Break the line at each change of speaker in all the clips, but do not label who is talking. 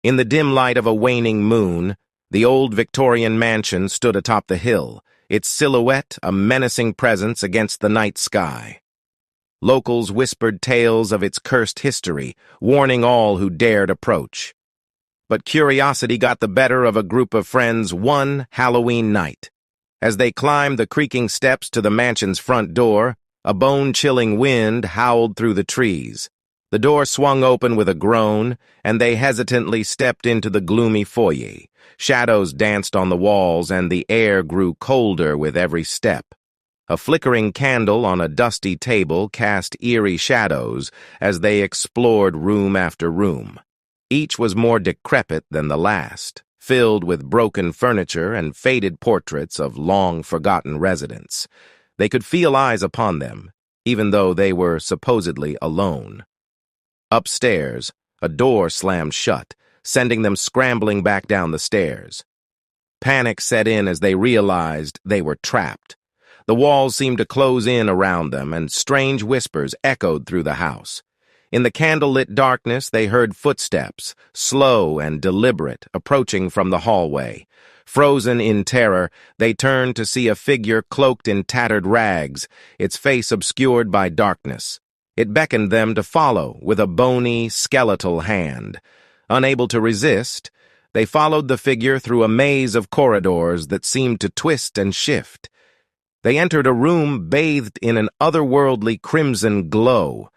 In the dim light of a waning moon, the old Victorian mansion stood atop the hill, its silhouette a menacing presence against the night sky. Locals whispered tales of its cursed history, warning all who dared approach. But curiosity got the better of a group of friends one Halloween night. As they climbed the creaking steps to the mansion's front door, a bone-chilling wind howled through the trees. The door swung open with a groan, and they hesitantly stepped into the gloomy foyer. Shadows danced on the walls, and the air grew colder with every step. A flickering candle on a dusty table cast eerie shadows as they explored room after room. Each was more decrepit than the last, filled with broken furniture and faded portraits of long-forgotten residents. They could feel eyes upon them, even though they were supposedly alone. Upstairs, a door slammed shut, sending them scrambling back down the stairs. Panic set in as they realized they were trapped. The walls seemed to close in around them, and strange whispers echoed through the house. In the candlelit darkness, they heard footsteps, slow and deliberate, approaching from the hallway. Frozen in terror, they turned to see a figure cloaked in tattered rags, its face obscured by darkness. It beckoned them to follow with a bony, skeletal hand. Unable to resist, they followed the figure through a maze of corridors that seemed to twist and shift. They entered a room bathed in an otherworldly crimson glow.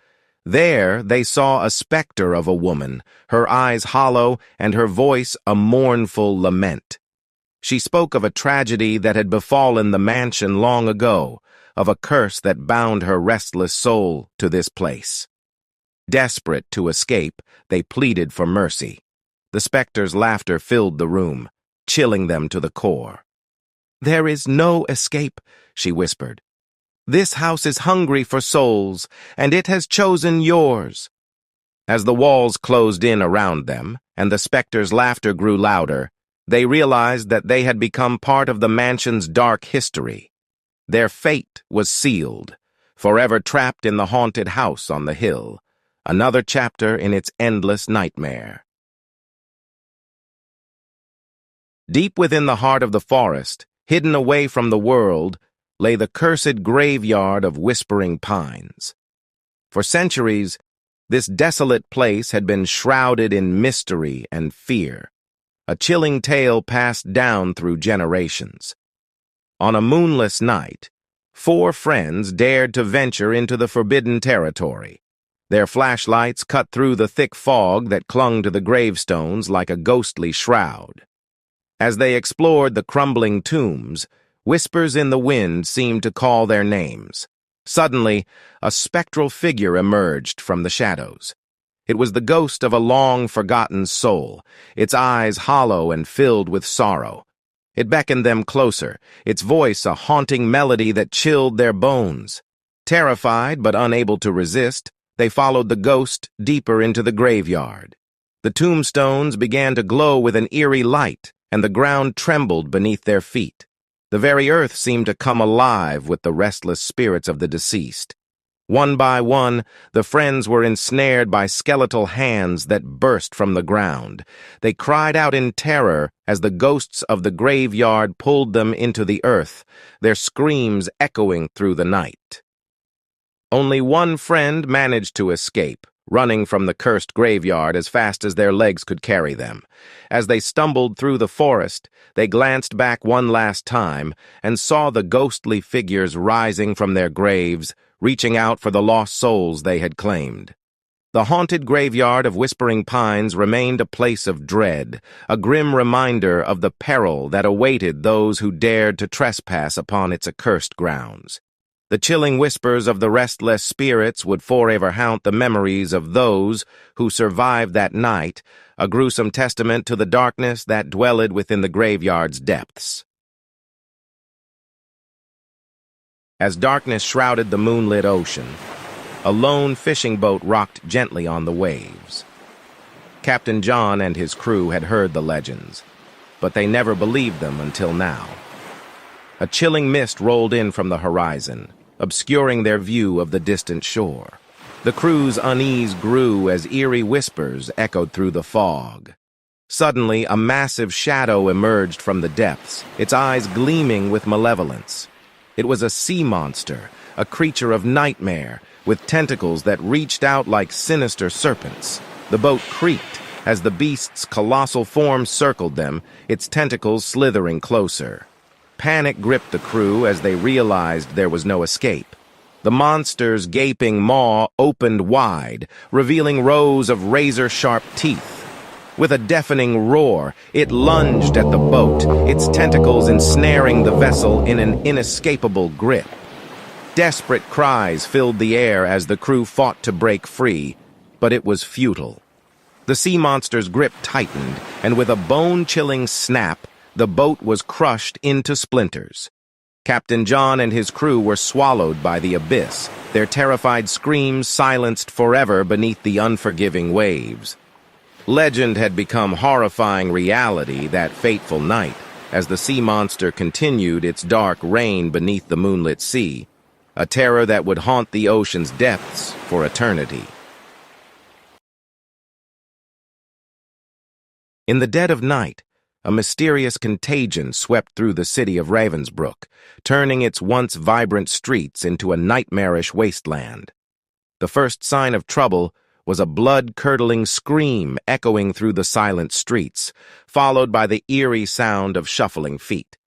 There they saw a specter of a woman, her eyes hollow and her voice a mournful lament. She spoke of a tragedy that had befallen the mansion long ago, of a curse that bound her restless soul to this place. Desperate to escape, they pleaded for mercy. The specter's laughter filled the room, chilling them to the core. "There is no escape," she whispered. "This house is hungry for souls, and it has chosen yours." As the walls closed in around them, and the specter's laughter grew louder, they realized that they had become part of the mansion's dark history. Their fate was sealed, forever trapped in the haunted house on the hill, another chapter in its endless nightmare. Deep within the heart of the forest, hidden away from the world, lay the cursed graveyard of whispering pines. For centuries, this desolate place had been shrouded in mystery and fear, a chilling tale passed down through generations. On a moonless night, 4 friends dared to venture into the forbidden territory. Their flashlights cut through the thick fog that clung to the gravestones like a ghostly shroud. As they explored the crumbling tombs, whispers in the wind seemed to call their names. Suddenly, a spectral figure emerged from the shadows. It was the ghost of a long-forgotten soul, its eyes hollow and filled with sorrow. It beckoned them closer, its voice a haunting melody that chilled their bones. Terrified but unable to resist, they followed the ghost deeper into the graveyard. The tombstones began to glow with an eerie light, and the ground trembled beneath their feet. The very earth seemed to come alive with the restless spirits of the deceased. One by one, the friends were ensnared by skeletal hands that burst from the ground. They cried out in terror as the ghosts of the graveyard pulled them into the earth, their screams echoing through the night. Only one friend managed to escape, running from the cursed graveyard as fast as their legs could carry them. As they stumbled through the forest, they glanced back one last time and saw the ghostly figures rising from their graves, reaching out for the lost souls they had claimed. The haunted graveyard of Whispering Pines remained a place of dread, a grim reminder of the peril that awaited those who dared to trespass upon its accursed grounds. The chilling whispers of the restless spirits would forever haunt the memories of those who survived that night, a gruesome testament to the darkness that dwelled within the graveyard's depths. As darkness shrouded the moonlit ocean, a lone fishing boat rocked gently on the waves. Captain John and his crew had heard the legends, but they never believed them until now. A chilling mist rolled in from the horizon, obscuring their view of the distant shore. The crew's unease grew as eerie whispers echoed through the fog. Suddenly, a massive shadow emerged from the depths, its eyes gleaming with malevolence. It was a sea monster, a creature of nightmare, with tentacles that reached out like sinister serpents. The boat creaked as the beast's colossal form circled them, its tentacles slithering closer. Panic gripped the crew as they realized there was no escape. The monster's gaping maw opened wide, revealing rows of razor-sharp teeth. With a deafening roar, it lunged at the boat, its tentacles ensnaring the vessel in an inescapable grip. Desperate cries filled the air as the crew fought to break free, but it was futile. The sea monster's grip tightened, and with a bone-chilling snap, the boat was crushed into splinters. Captain John and his crew were swallowed by the abyss, their terrified screams silenced forever beneath the unforgiving waves. Legend had become horrifying reality that fateful night, as the sea monster continued its dark reign beneath the moonlit sea, a terror that would haunt the ocean's depths for eternity. In the dead of night, a mysterious contagion swept through the city of Ravensbrück, turning its once vibrant streets into a nightmarish wasteland. The first sign of trouble was a blood-curdling scream echoing through the silent streets, followed by the eerie sound of shuffling feet.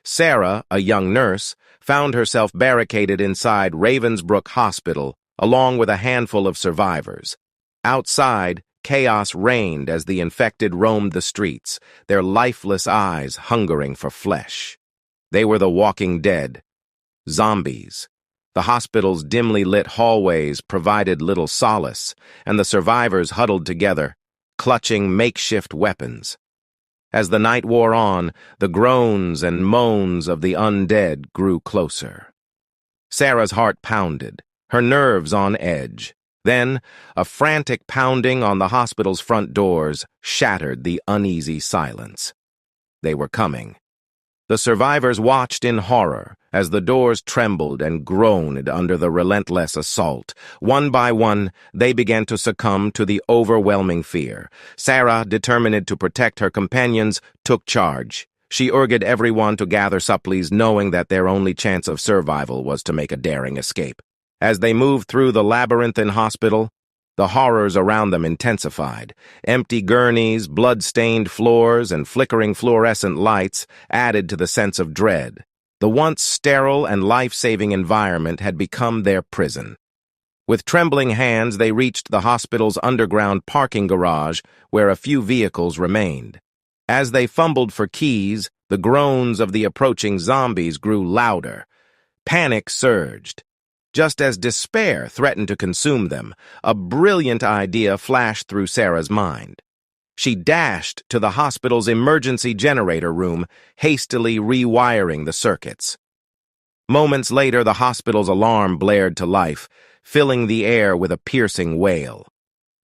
Sarah, a young nurse, found herself barricaded inside Ravensbrück Hospital, along with a handful of survivors. Outside, chaos reigned as the infected roamed the streets, their lifeless eyes hungering for flesh. They were the walking dead, zombies. The hospital's dimly lit hallways provided little solace, and the survivors huddled together, clutching makeshift weapons. As the night wore on, the groans and moans of the undead grew closer. Sarah's heart pounded, her nerves on edge. Then, a frantic pounding on the hospital's front doors shattered the uneasy silence. They were coming. The survivors watched in horror as the doors trembled and groaned under the relentless assault. One by one, they began to succumb to the overwhelming fear. Sarah, determined to protect her companions, took charge. She urged everyone to gather supplies, knowing that their only chance of survival was to make a daring escape. As they moved through the labyrinthine hospital, the horrors around them intensified. Empty gurneys, blood-stained floors, and flickering fluorescent lights added to the sense of dread. The once sterile and life-saving environment had become their prison. With trembling hands, they reached the hospital's underground parking garage, where a few vehicles remained. As they fumbled for keys, the groans of the approaching zombies grew louder. Panic surged. Just as despair threatened to consume them, a brilliant idea flashed through Sarah's mind. She dashed to the hospital's emergency generator room, hastily rewiring the circuits. Moments later, the hospital's alarm blared to life, filling the air with a piercing wail.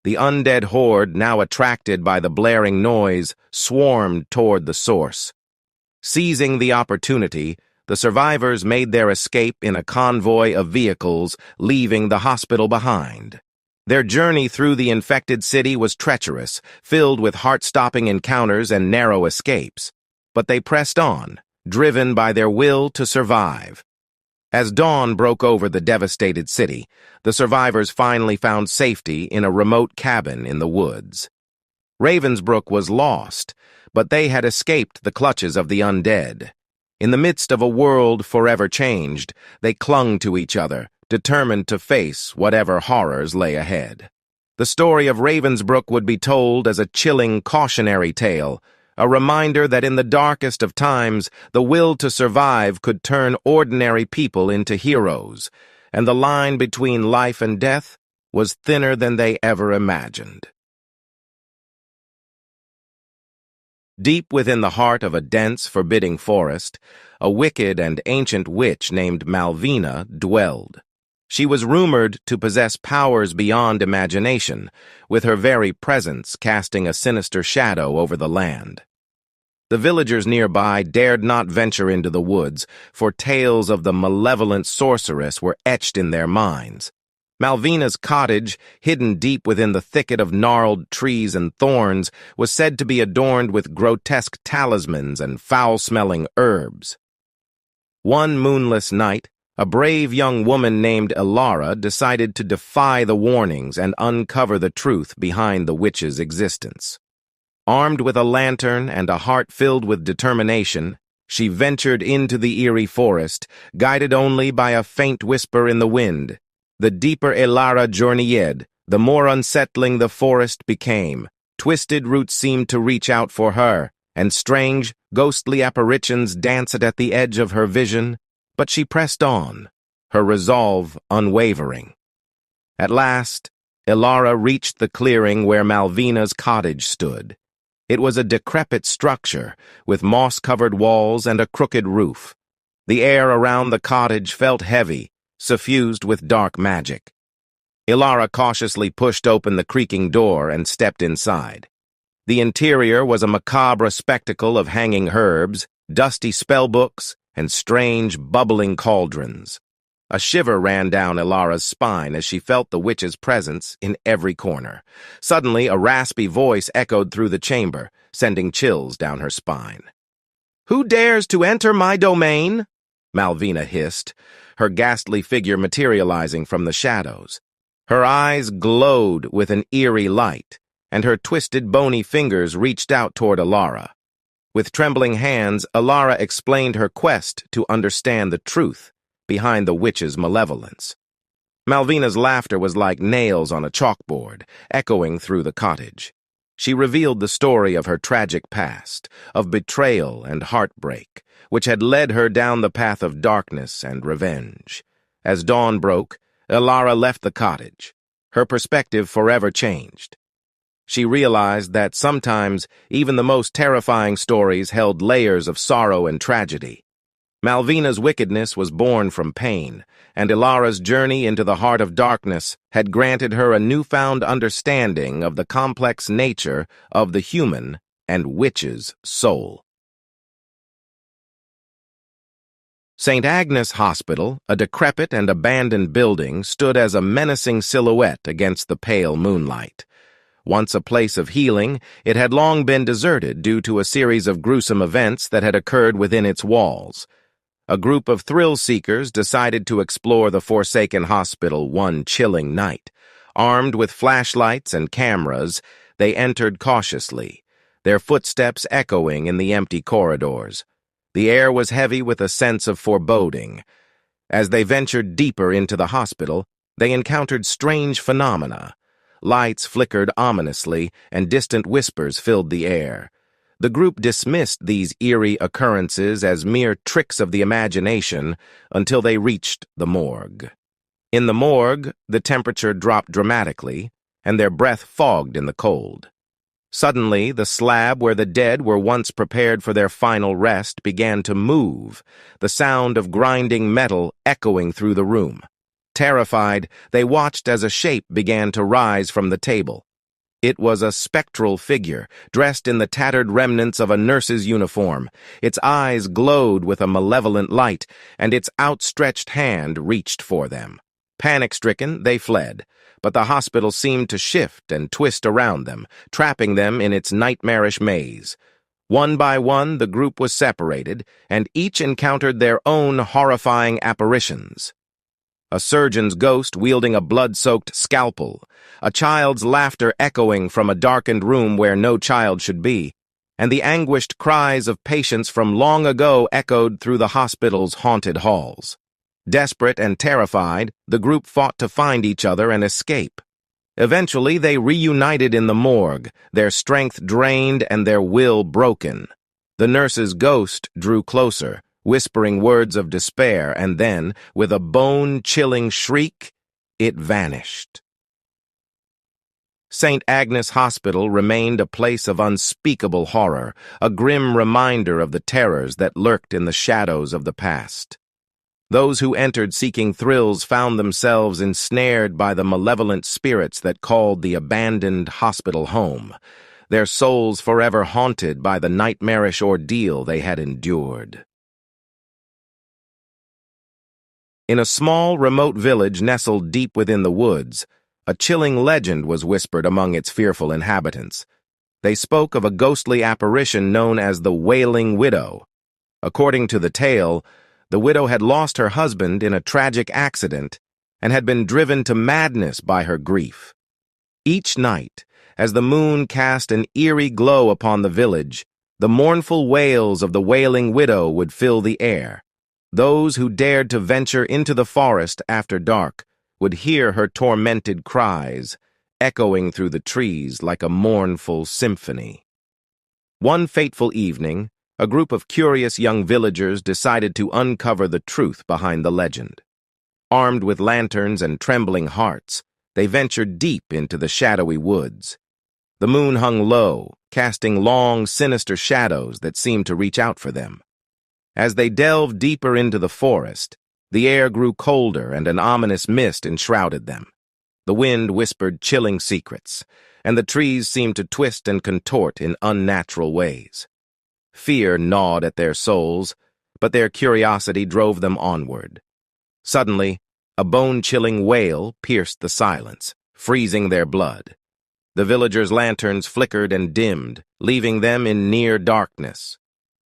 The undead horde, now attracted by the blaring noise, swarmed toward the source. Seizing the opportunity, the survivors made their escape in a convoy of vehicles, leaving the hospital behind. Their journey through the infected city was treacherous, filled with heart-stopping encounters and narrow escapes. But they pressed on, driven by their will to survive. As dawn broke over the devastated city, the survivors finally found safety in a remote cabin in the woods. Ravensbrück was lost, but they had escaped the clutches of the undead. In the midst of a world forever changed, they clung to each other, determined to face whatever horrors lay ahead. The story of Ravensbrück would be told as a chilling cautionary tale, a reminder that in the darkest of times, the will to survive could turn ordinary people into heroes, and the line between life and death was thinner than they ever imagined. Deep within the heart of a dense, forbidding forest, a wicked and ancient witch named Malvina dwelled. She was rumored to possess powers beyond imagination, with her very presence casting a sinister shadow over the land. The villagers nearby dared not venture into the woods, for tales of the malevolent sorceress were etched in their minds. Malvina's cottage, hidden deep within the thicket of gnarled trees and thorns, was said to be adorned with grotesque talismans and foul-smelling herbs. One moonless night, a brave young woman named Elara decided to defy the warnings and uncover the truth behind the witch's existence. Armed with a lantern and a heart filled with determination, she ventured into the eerie forest, guided only by a faint whisper in the wind. The deeper Elara journeyed, the more unsettling the forest became. Twisted roots seemed to reach out for her, and strange, ghostly apparitions danced at the edge of her vision, but she pressed on, her resolve unwavering. At last, Elara reached the clearing where Malvina's cottage stood. It was a decrepit structure, with moss-covered walls and a crooked roof. The air around the cottage felt heavy, suffused with dark magic. Elara cautiously pushed open the creaking door and stepped inside. The interior was a macabre spectacle of hanging herbs, dusty spellbooks, and strange, bubbling cauldrons. A shiver ran down Elara's spine as she felt the witch's presence in every corner. Suddenly, a raspy voice echoed through the chamber, sending chills down her spine. "Who dares to enter my domain?" Malvina hissed, her ghastly figure materializing from the shadows. Her eyes glowed with an eerie light, and her twisted, bony fingers reached out toward Elara. With trembling hands, Elara explained her quest to understand the truth behind the witch's malevolence. Malvina's laughter was like nails on a chalkboard, echoing through the cottage. She revealed the story of her tragic past, of betrayal and heartbreak, which had led her down the path of darkness and revenge. As dawn broke, Elara left the cottage. Her perspective forever changed. She realized that sometimes even the most terrifying stories held layers of sorrow and tragedy. Malvina's wickedness was born from pain, and Elara's journey into the heart of darkness had granted her a newfound understanding of the complex nature of the human and witch's soul. St. Agnes Hospital, a decrepit and abandoned building, stood as a menacing silhouette against the pale moonlight. Once a place of healing, it had long been deserted due to a series of gruesome events that had occurred within its walls. A group of thrill-seekers decided to explore the forsaken hospital one chilling night. Armed with flashlights and cameras, they entered cautiously, their footsteps echoing in the empty corridors. The air was heavy with a sense of foreboding. As they ventured deeper into the hospital, they encountered strange phenomena. Lights flickered ominously, and distant whispers filled the air. The group dismissed these eerie occurrences as mere tricks of the imagination until they reached the morgue. In the morgue, the temperature dropped dramatically, and their breath fogged in the cold. Suddenly, the slab where the dead were once prepared for their final rest began to move, the sound of grinding metal echoing through the room. Terrified, they watched as a shape began to rise from the table. It was a spectral figure, dressed in the tattered remnants of a nurse's uniform. Its eyes glowed with a malevolent light, and its outstretched hand reached for them. Panic-stricken, they fled, but the hospital seemed to shift and twist around them, trapping them in its nightmarish maze. One by one, the group was separated, and each encountered their own horrifying apparitions. A surgeon's ghost wielding a blood-soaked scalpel, a child's laughter echoing from a darkened room where no child should be, and the anguished cries of patients from long ago echoed through the hospital's haunted halls. Desperate and terrified, the group fought to find each other and escape. Eventually, they reunited in the morgue, their strength drained and their will broken. The nurse's ghost drew closer, whispering words of despair, and then, with a bone-chilling shriek, it vanished. St. Agnes Hospital remained a place of unspeakable horror, a grim reminder of the terrors that lurked in the shadows of the past. Those who entered seeking thrills found themselves ensnared by the malevolent spirits that called the abandoned hospital home, their souls forever haunted by the nightmarish ordeal they had endured. In a small, remote village nestled deep within the woods, a chilling legend was whispered among its fearful inhabitants. They spoke of a ghostly apparition known as the Wailing Widow. According to the tale, the widow had lost her husband in a tragic accident and had been driven to madness by her grief. Each night, as the moon cast an eerie glow upon the village, the mournful wails of the wailing widow would fill the air. Those who dared to venture into the forest after dark would hear her tormented cries, echoing through the trees like a mournful symphony. One fateful evening, a group of curious young villagers decided to uncover the truth behind the legend. Armed with lanterns and trembling hearts, they ventured deep into the shadowy woods. The moon hung low, casting long, sinister shadows that seemed to reach out for them. As they delved deeper into the forest, the air grew colder and an ominous mist enshrouded them. The wind whispered chilling secrets, and the trees seemed to twist and contort in unnatural ways. Fear gnawed at their souls, but their curiosity drove them onward. Suddenly, a bone-chilling wail pierced the silence, freezing their blood. The villagers' lanterns flickered and dimmed, leaving them in near darkness.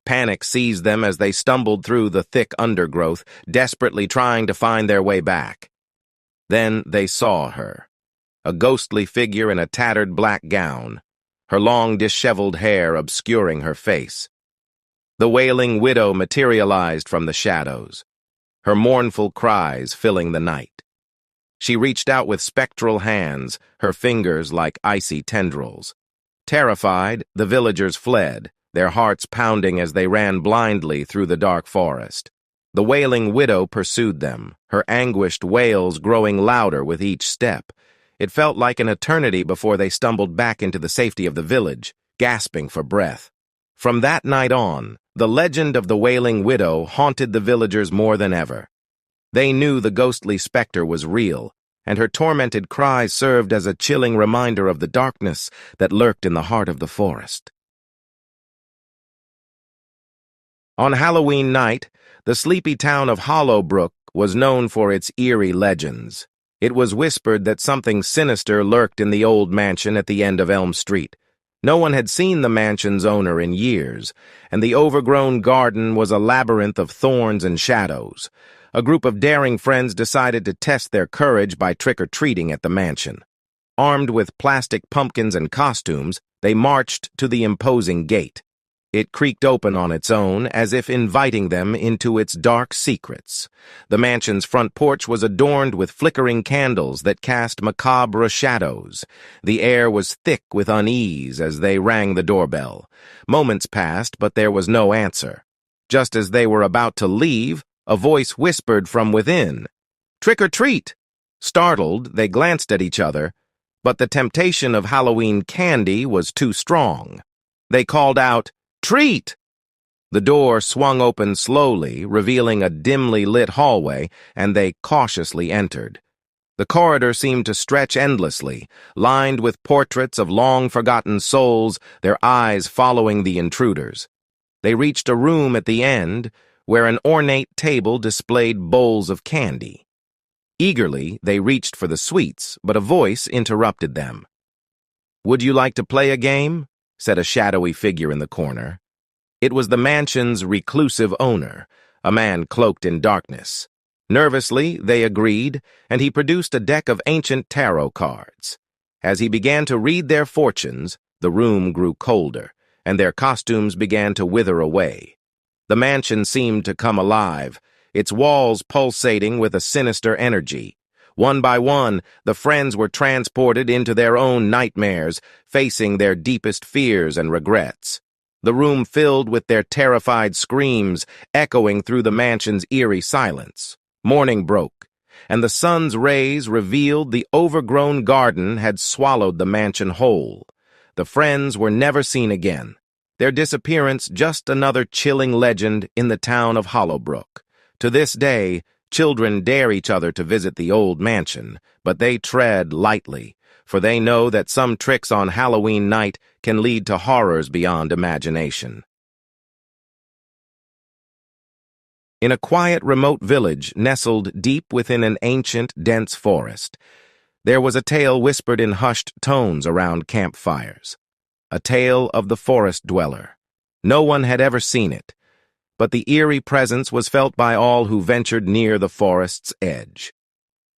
Panic seized them as they stumbled through the thick undergrowth, desperately trying to find their way back. Then they saw her, a ghostly figure in a tattered black gown, her long disheveled hair obscuring her face. The wailing widow materialized from the shadows, her mournful cries filling the night. She reached out with spectral hands, her fingers like icy tendrils. Terrified, the villagers fled, their hearts pounding as they ran blindly through the dark forest. The wailing widow pursued them, her anguished wails growing louder with each step. It felt like an eternity before they stumbled back into the safety of the village, gasping for breath. From that night on, the legend of the wailing widow haunted the villagers more than ever. They knew the ghostly specter was real, and her tormented cries served as a chilling reminder of the darkness that lurked in the heart of the forest. On Halloween night, the sleepy town of Hollowbrook was known for its eerie legends. It was whispered that something sinister lurked in the old mansion at the end of Elm Street. No one had seen the mansion's owner in years, and the overgrown garden was a labyrinth of thorns and shadows. A group of daring friends decided to test their courage by trick-or-treating at the mansion. Armed with plastic pumpkins and costumes, they marched to the imposing gate. It creaked open on its own, as if inviting them into its dark secrets. The mansion's front porch was adorned with flickering candles that cast macabre shadows. The air was thick with unease as they rang the doorbell. Moments passed, but there was no answer. Just as they were about to leave, a voice whispered from within, "Trick or treat!" Startled, they glanced at each other, but the temptation of Halloween candy was too strong. They called out, "Treat!" The door swung open slowly, revealing a dimly lit hallway, and they cautiously entered. The corridor seemed to stretch endlessly, lined with portraits of long-forgotten souls, their eyes following the intruders. They reached a room at the end, where an ornate table displayed bowls of candy. Eagerly, they reached for the sweets, but a voice interrupted them. "Would you like to play a game?" said a shadowy figure in the corner. It was the mansion's reclusive owner, a man cloaked in darkness. Nervously, they agreed, and he produced a deck of ancient tarot cards. As he began to read their fortunes, the room grew colder, and their costumes began to wither away. The mansion seemed to come alive, its walls pulsating with a sinister energy. One by one, the friends were transported into their own nightmares, facing their deepest fears and regrets. The room filled with their terrified screams, echoing through the mansion's eerie silence. Morning broke, and the sun's rays revealed the overgrown garden had swallowed the mansion whole. The friends were never seen again, their disappearance just another chilling legend in the town of Hollowbrook. To this day, children dare each other to visit the old mansion, but they tread lightly, for they know that some tricks on Halloween night can lead to horrors beyond imagination. In a quiet, remote village nestled deep within an ancient, dense forest, there was a tale whispered in hushed tones around campfires. A tale of the forest dweller. No one had ever seen it, but the eerie presence was felt by all who ventured near the forest's edge.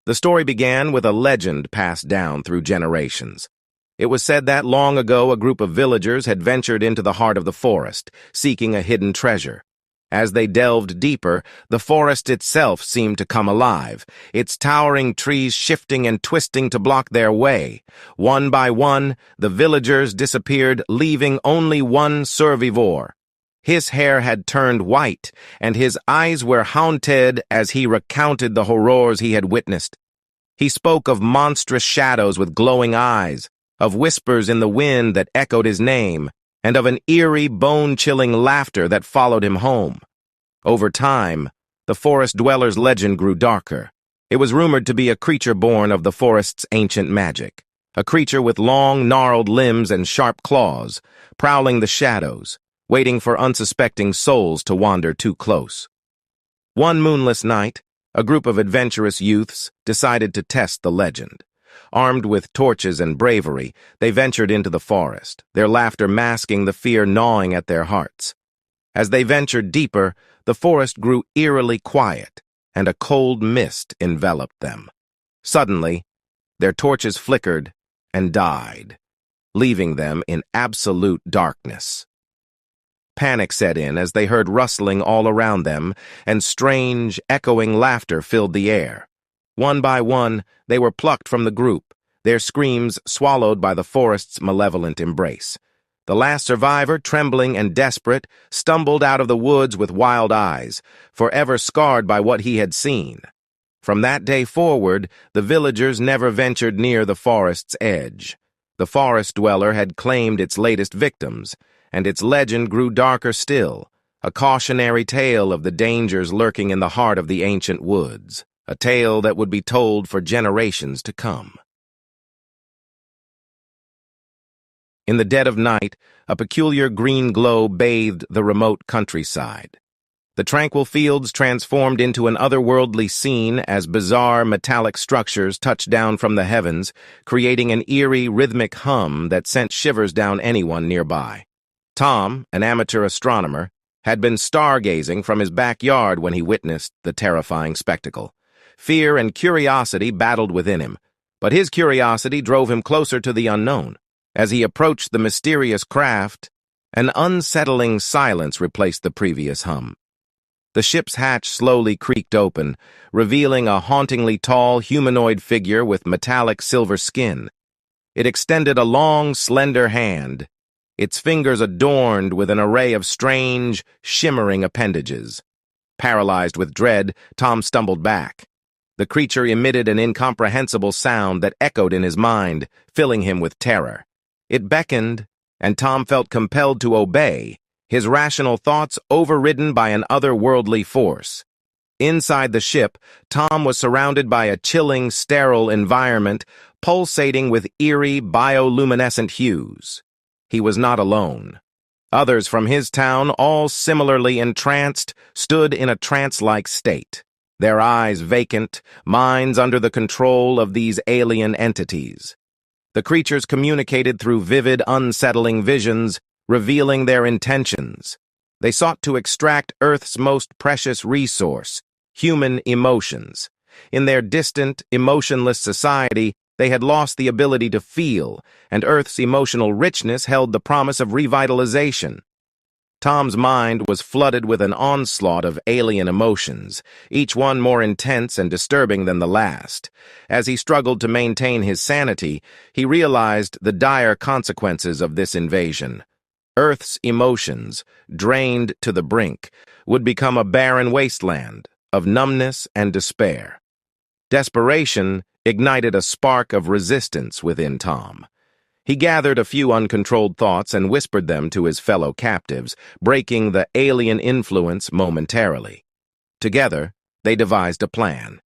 The story began with a legend passed down through generations. It was said that long ago a group of villagers had ventured into the heart of the forest, seeking a hidden treasure. As they delved deeper, the forest itself seemed to come alive, its towering trees shifting and twisting to block their way. One by one, the villagers disappeared, leaving only one survivor. His hair had turned white, and his eyes were haunted as he recounted the horrors he had witnessed. He spoke of monstrous shadows with glowing eyes, of whispers in the wind that echoed his name, and of an eerie, bone-chilling laughter that followed him home. Over time, the forest dweller's legend grew darker. It was rumored to be a creature born of the forest's ancient magic, a creature with long, gnarled limbs and sharp claws, prowling the shadows, waiting for unsuspecting souls to wander too close. One moonless night, a group of adventurous youths decided to test the legend. Armed with torches and bravery, they ventured into the forest, their laughter masking the fear gnawing at their hearts. As they ventured deeper, the forest grew eerily quiet, and a cold mist enveloped them. Suddenly, their torches flickered and died, leaving them in absolute darkness. Panic set in as they heard rustling all around them, and strange, echoing laughter filled the air. One by one, they were plucked from the group, their screams swallowed by the forest's malevolent embrace. The last survivor, trembling and desperate, stumbled out of the woods with wild eyes, forever scarred by what he had seen. From that day forward, the villagers never ventured near the forest's edge. The forest dweller had claimed its latest victims, and its legend grew darker still, a cautionary tale of the dangers lurking in the heart of the ancient woods. A tale that would be told for generations to come. In the dead of night, a peculiar green glow bathed the remote countryside. The tranquil fields transformed into an otherworldly scene as bizarre metallic structures touched down from the heavens, creating an eerie, rhythmic hum that sent shivers down anyone nearby. Tom, an amateur astronomer, had been stargazing from his backyard when he witnessed the terrifying spectacle. Fear and curiosity battled within him, but his curiosity drove him closer to the unknown. As he approached the mysterious craft, an unsettling silence replaced the previous hum. The ship's hatch slowly creaked open, revealing a hauntingly tall humanoid figure with metallic silver skin. It extended a long, slender hand, its fingers adorned with an array of strange, shimmering appendages. Paralyzed with dread, Tom stumbled back. The creature emitted an incomprehensible sound that echoed in his mind, filling him with terror. It beckoned, and Tom felt compelled to obey, his rational thoughts overridden by an otherworldly force. Inside the ship, Tom was surrounded by a chilling, sterile environment, pulsating with eerie, bioluminescent hues. He was not alone. Others from his town, all similarly entranced, stood in a trance-like state, their eyes vacant, minds under the control of these alien entities. The creatures communicated through vivid, unsettling visions, revealing their intentions. They sought to extract Earth's most precious resource, human emotions. In their distant, emotionless society, they had lost the ability to feel, and Earth's emotional richness held the promise of revitalization. Tom's mind was flooded with an onslaught of alien emotions, each one more intense and disturbing than the last. As he struggled to maintain his sanity, he realized the dire consequences of this invasion. Earth's emotions, drained to the brink, would become a barren wasteland of numbness and despair. Desperation ignited a spark of resistance within Tom. He gathered a few uncontrolled thoughts and whispered them to his fellow captives, breaking the alien influence momentarily. Together, they devised a plan.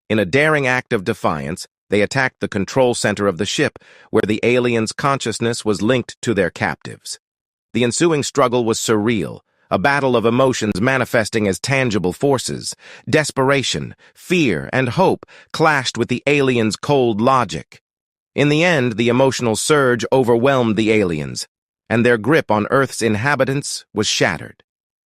In a daring act of defiance, they attacked the control center of the ship, where the aliens' consciousness was linked to their captives. The ensuing struggle was surreal, a battle of emotions manifesting as tangible forces. Desperation, fear, and hope clashed with the aliens' cold logic. In the end, the emotional surge overwhelmed the aliens, and their grip on Earth's inhabitants was shattered.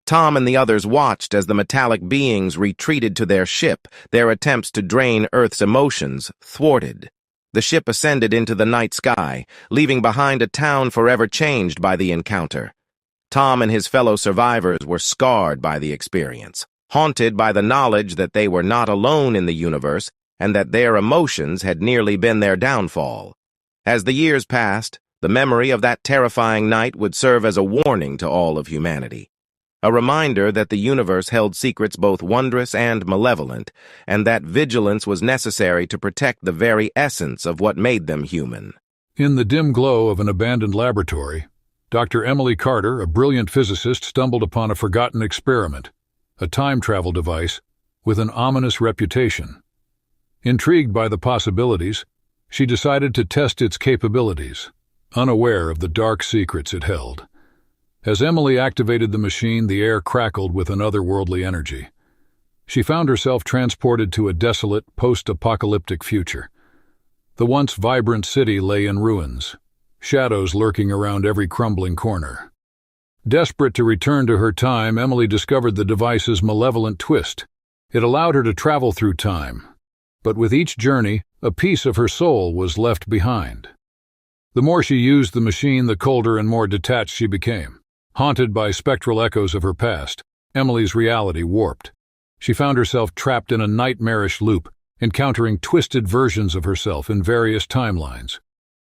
Tom and the others watched as the metallic beings retreated to their ship, their attempts to drain Earth's emotions thwarted. The ship ascended into the night sky, leaving behind a town forever changed by the encounter. Tom and his fellow survivors were scarred by the experience, haunted by the knowledge that they were not alone in the universe and that their emotions had nearly been their downfall. As the years passed, the memory of that terrifying night would serve as a warning to all of humanity. A reminder that the universe held secrets both wondrous and malevolent, and that vigilance was necessary to protect the very essence of what made them human.
In the dim glow of an abandoned laboratory, Dr. Emily Carter, a brilliant physicist, stumbled upon a forgotten experiment, a time travel device with an ominous reputation. Intrigued by the possibilities, she decided to test its capabilities, unaware of the dark secrets it held. As Emily activated the machine, the air crackled with an otherworldly energy. She found herself transported to a desolate, post-apocalyptic future. The once vibrant city lay in ruins, shadows lurking around every crumbling corner. Desperate to return to her time, Emily discovered the device's malevolent twist. It allowed her to travel through time, but with each journey, a piece of her soul was left behind. The more she used the machine, the colder and more detached she became. Haunted by spectral echoes of her past, Emily's reality warped. She found herself trapped in a nightmarish loop, encountering twisted versions of herself in various timelines.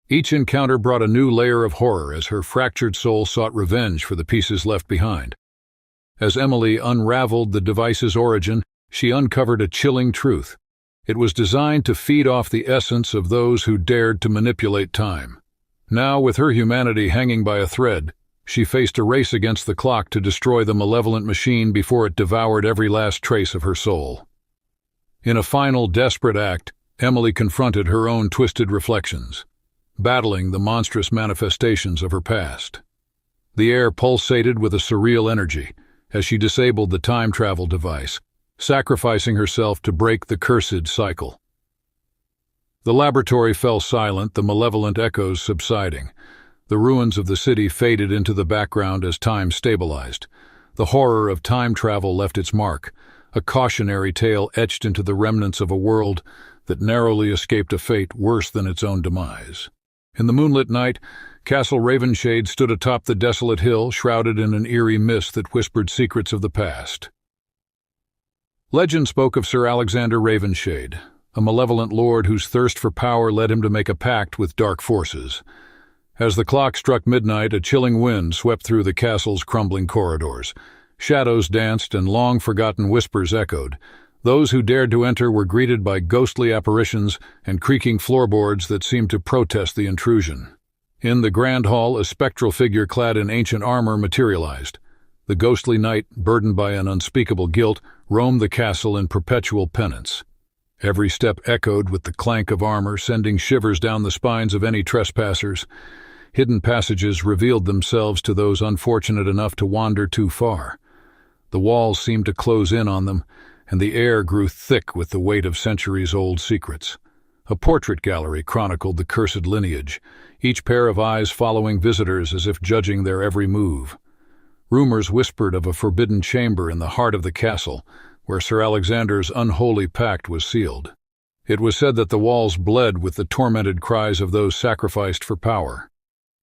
Each encounter brought a new layer of horror as her fractured soul sought revenge for the pieces left behind. As Emily unraveled the device's origin, she uncovered a chilling truth. It was designed to feed off the essence of those who dared to manipulate time. Now, with her humanity hanging by a thread, she faced a race against the clock to destroy the malevolent machine before it devoured every last trace of her soul. In a final, desperate act, Emily confronted her own twisted reflections, battling the monstrous manifestations of her past. The air pulsated with a surreal energy as she disabled the time travel device, sacrificing herself to break the cursed cycle. The laboratory fell silent, the malevolent echoes subsiding. The ruins of the city faded into the background as time stabilized. The horror of time travel left its mark, a cautionary tale etched into the remnants of a world that narrowly escaped a fate worse than its own demise. In the moonlit night, Castle Ravenshade stood atop the desolate hill, shrouded in an eerie mist that whispered secrets of the past. Legend spoke of Sir Alexander Ravenshade, a malevolent lord whose thirst for power led him to make a pact with dark forces. As the clock struck midnight, a chilling wind swept through the castle's crumbling corridors. Shadows danced and long-forgotten whispers echoed. Those who dared to enter were greeted by ghostly apparitions and creaking floorboards that seemed to protest the intrusion. In the grand hall, a spectral figure clad in ancient armor materialized. The ghostly knight, burdened by an unspeakable guilt, roamed the castle in perpetual penance. Every step echoed with the clank of armor, sending shivers down the spines of any trespassers. Hidden passages revealed themselves to those unfortunate enough to wander too far. The walls seemed to close in on them, and the air grew thick with the weight of centuries-old secrets. A portrait gallery chronicled the cursed lineage, each pair of eyes following visitors as if judging their every move. Rumors whispered of a forbidden chamber in the heart of the castle, where Sir Alexander's unholy pact was sealed. It was said that the walls bled with the tormented cries of those sacrificed for power.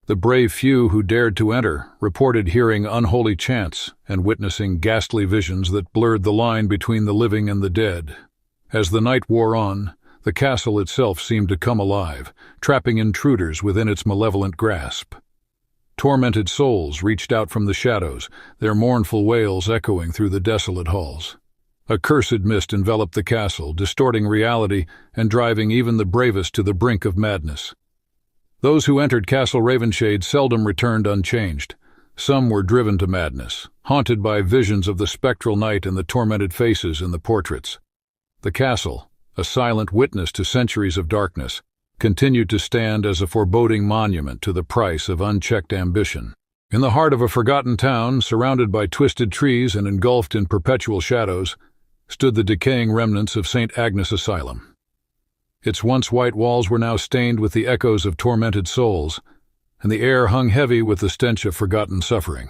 The brave few who dared to enter reported hearing unholy chants and witnessing ghastly visions that blurred the line between the living and the dead. As the night wore on, the castle itself seemed to come alive, trapping intruders within its malevolent grasp. Tormented souls reached out from the shadows, their mournful wails echoing through the desolate halls. A cursed mist enveloped the castle, distorting reality and driving even the bravest to the brink of madness. Those who entered Castle Ravenshade seldom returned unchanged. Some were driven to madness, haunted by visions of the spectral night and the tormented faces in the portraits. The castle, a silent witness to centuries of darkness, continued to stand as a foreboding monument to the price of unchecked ambition. In the heart of a forgotten town, surrounded by twisted trees and engulfed in perpetual shadows, stood the decaying remnants of St. Agnes Asylum. Its once white walls were now stained with the echoes of tormented souls, and the air hung heavy with the stench of forgotten suffering.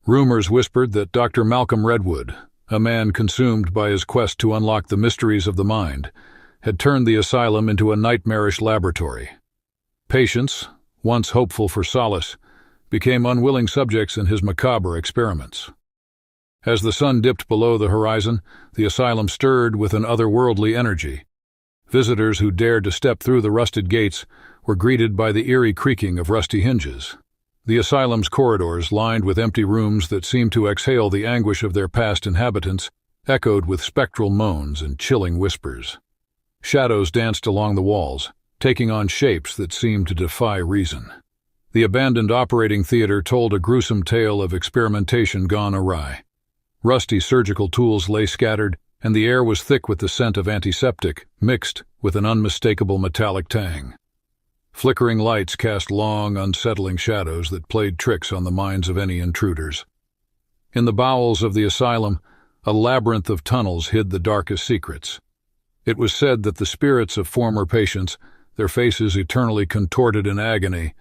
Rumors whispered that Dr. Malcolm Redwood, a man consumed by his quest to unlock the mysteries of the mind, had turned the asylum into a nightmarish laboratory. Patients, once hopeful for solace, became unwilling subjects in his macabre experiments. As the sun dipped below the horizon, the asylum stirred with an otherworldly energy. Visitors who dared to step through the rusted gates were greeted by the eerie creaking of rusty hinges. The asylum's corridors, lined with empty rooms that seemed to exhale the anguish of their past inhabitants, echoed with spectral moans and chilling whispers. Shadows danced along the walls, taking on shapes that seemed to defy reason. The abandoned operating theater told a gruesome tale of experimentation gone awry. Rusty surgical tools lay scattered, and the air was thick with the scent of antiseptic, mixed with an unmistakable metallic tang. Flickering lights cast long, unsettling shadows that played tricks on the minds of any intruders. In the bowels of the asylum, a labyrinth of tunnels hid the darkest secrets. It was said that the spirits of former patients, their faces eternally contorted in agony,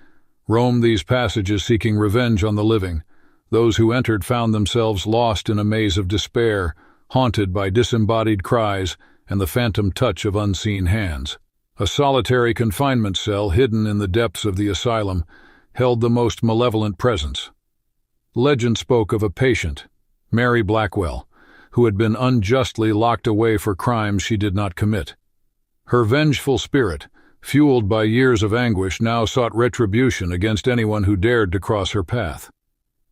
roamed these passages seeking revenge on the living. Those who entered found themselves lost in a maze of despair, haunted by disembodied cries and the phantom touch of unseen hands. A solitary confinement cell hidden in the depths of the asylum held the most malevolent presence. Legend spoke of a patient, Mary Blackwell, who had been unjustly locked away for crimes she did not commit. Her vengeful spirit, fueled by years of anguish, now sought retribution against anyone who dared to cross her path.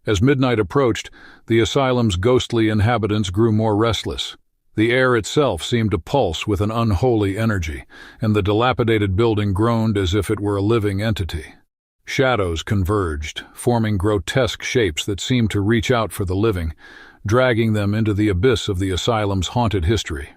As midnight approached, the asylum's ghostly inhabitants grew more restless. The air itself seemed to pulse with an unholy energy, and the dilapidated building groaned as if it were a living entity. Shadows converged, forming grotesque shapes that seemed to reach out for the living, dragging them into the abyss of the asylum's haunted history.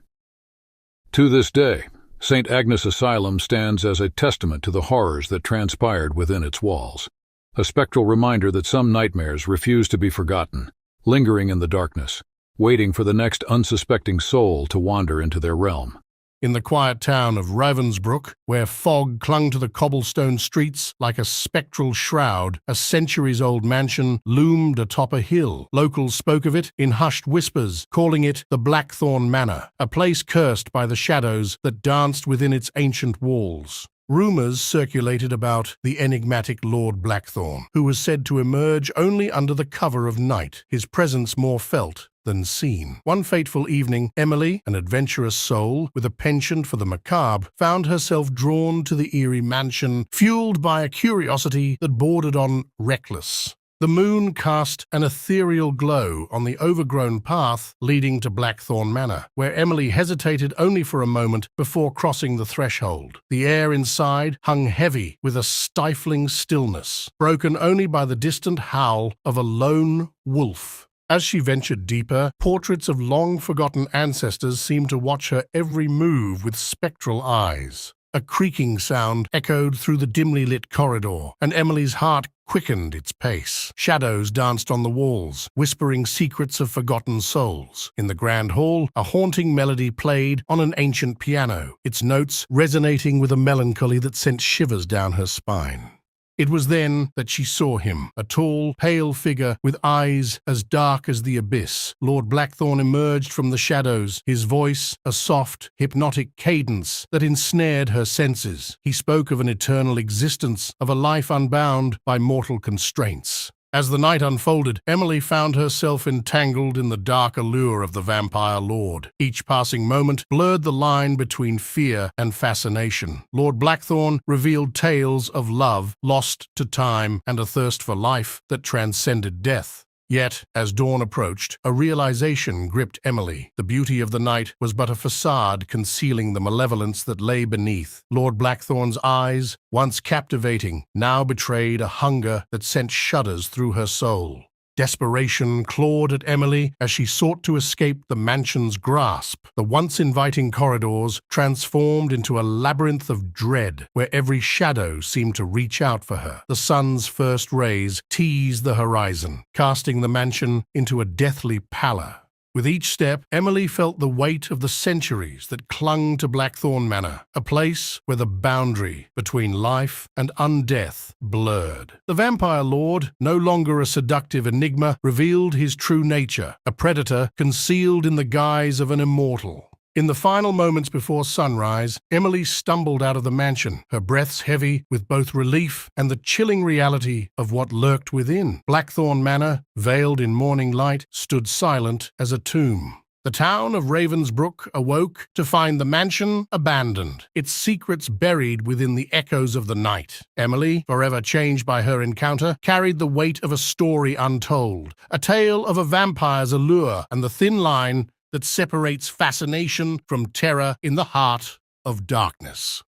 To this day, St. Agnes Asylum stands as a testament to the horrors that transpired within its walls, a spectral reminder that some nightmares refuse to be forgotten, lingering in the darkness, waiting for the next unsuspecting soul to wander into their realm.
In the quiet town of Ravensbrück, where fog clung to the cobblestone streets like a spectral shroud, a centuries-old mansion loomed atop a hill. Locals spoke of it in hushed whispers, calling it the Blackthorn Manor, a place cursed by the shadows that danced within its ancient walls. Rumors circulated about the enigmatic Lord Blackthorn, who was said to emerge only under the cover of night, his presence more felt than seen. One fateful evening, Emily, an adventurous soul with a penchant for the macabre, found herself drawn to the eerie mansion, fueled by a curiosity that bordered on reckless. The moon cast an ethereal glow on the overgrown path leading to Blackthorn Manor, where Emily hesitated only for a moment before crossing the threshold. The air inside hung heavy with a stifling stillness, broken only by the distant howl of a lone wolf. As she ventured deeper, portraits of long-forgotten ancestors seemed to watch her every move with spectral eyes. A creaking sound echoed through the dimly lit corridor, and Emily's heart quickened its pace. Shadows danced on the walls, whispering secrets of forgotten souls. In the grand hall, a haunting melody played on an ancient piano, its notes resonating with a melancholy that sent shivers down her spine. It was then that she saw him, a tall, pale figure with eyes as dark as the abyss. Lord Blackthorn emerged from the shadows, his voice a soft, hypnotic cadence that ensnared her senses. He spoke of an eternal existence, of a life unbound by mortal constraints. As the night unfolded, Emily found herself entangled in the dark allure of the vampire lord. Each passing moment blurred the line between fear and fascination. Lord Blackthorn revealed tales of love lost to time and a thirst for life that transcended death. Yet, as dawn approached, a realization gripped Emily. The beauty of the night was but a facade concealing the malevolence that lay beneath. Lord Blackthorn's eyes, once captivating, now betrayed a hunger that sent shudders through her soul. Desperation clawed at Emily as she sought to escape the mansion's grasp. The once inviting corridors transformed into a labyrinth of dread, where every shadow seemed to reach out for her. The sun's first rays teased the horizon, casting the mansion into a deathly pallor. With each step, Emily felt the weight of the centuries that clung to Blackthorn Manor, a place where the boundary between life and undeath blurred. The vampire lord, no longer a seductive enigma, revealed his true nature, a predator concealed in the guise of an immortal. In the final moments before sunrise, Emily stumbled out of the mansion, her breaths heavy with both relief and the chilling reality of what lurked within. Blackthorn Manor, veiled in morning light, stood silent as a tomb. The town of Ravensbrook awoke to find the mansion abandoned, its secrets buried within the echoes of the night. Emily, forever changed by her encounter, carried the weight of a story untold, a tale of a vampire's allure and the thin line that separates fascination from terror in the heart of darkness.